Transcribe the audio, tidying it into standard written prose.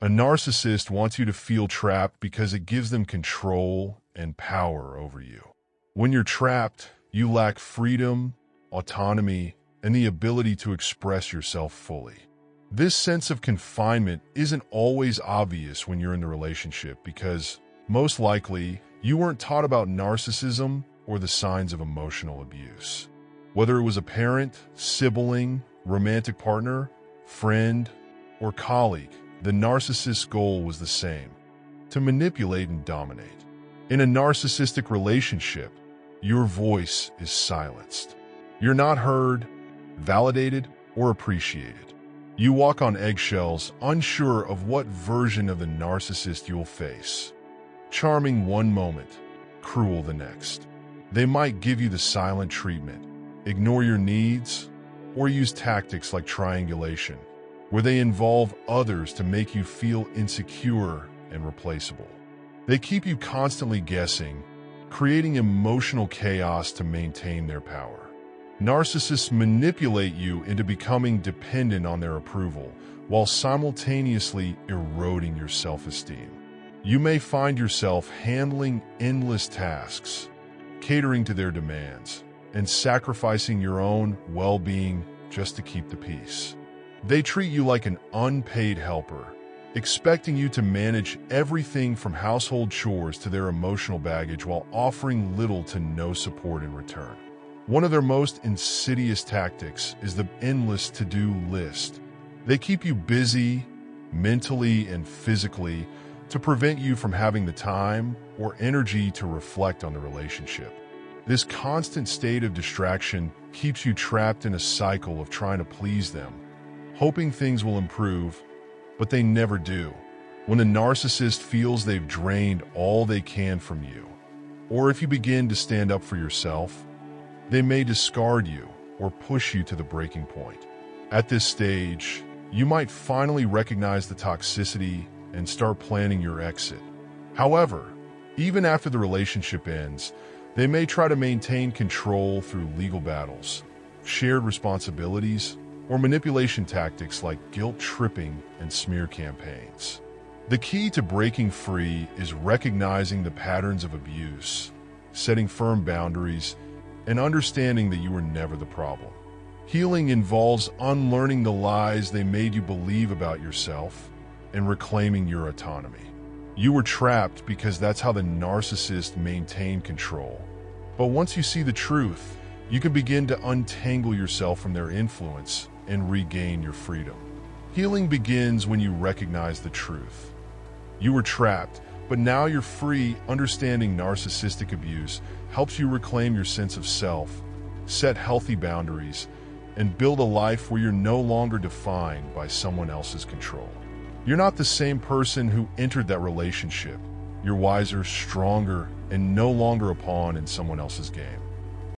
A narcissist wants you to feel trapped because it gives them control and power over you. When you're trapped, you lack freedom, autonomy, and the ability to express yourself fully. This sense of confinement isn't always obvious when you're in the relationship because, most likely, you weren't taught about narcissism or the signs of emotional abuse. Whether it was a parent, sibling, romantic partner, friend, or colleague, the narcissist's goal was the same: to manipulate and dominate. In a narcissistic relationship, your voice is silenced. You're not heard, validated, or appreciated. You walk on eggshells, unsure of what version of the narcissist you'll face. Charming one moment, cruel the next. They might give you the silent treatment, ignore your needs, or use tactics like triangulation, where they involve others to make you feel insecure and replaceable. They keep you constantly guessing, creating emotional chaos to maintain their power. Narcissists manipulate you into becoming dependent on their approval, while simultaneously eroding your self-esteem. You may find yourself handling endless tasks, catering to their demands, and sacrificing your own well-being just to keep the peace. They treat you like an unpaid helper, expecting you to manage everything from household chores to their emotional baggage while offering little to no support in return. One of their most insidious tactics is the endless to-do list. They keep you busy, mentally and physically, to prevent you from having the time or energy to reflect on the relationship. This constant state of distraction keeps you trapped in a cycle of trying to please them, hoping things will improve, but they never do. When a narcissist feels they've drained all they can from you, or if you begin to stand up for yourself, they may discard you or push you to the breaking point. At this stage, you might finally recognize the toxicity and start planning your exit. However, even after the relationship ends, they may try to maintain control through legal battles, shared responsibilities, or manipulation tactics like guilt-tripping and smear campaigns. The key to breaking free is recognizing the patterns of abuse, setting firm boundaries, and understanding that you were never the problem. Healing involves unlearning the lies they made you believe about yourself and reclaiming your autonomy. You were trapped because that's how the narcissist maintained control. But once you see the truth, you can begin to untangle yourself from their influence and regain your freedom. Healing begins when you recognize the truth. You were trapped, but now you're free. Understanding narcissistic abuse helps you reclaim your sense of self, set healthy boundaries, and build a life where you're no longer defined by someone else's control. You're not the same person who entered that relationship. You're wiser, stronger, and no longer a pawn in someone else's game.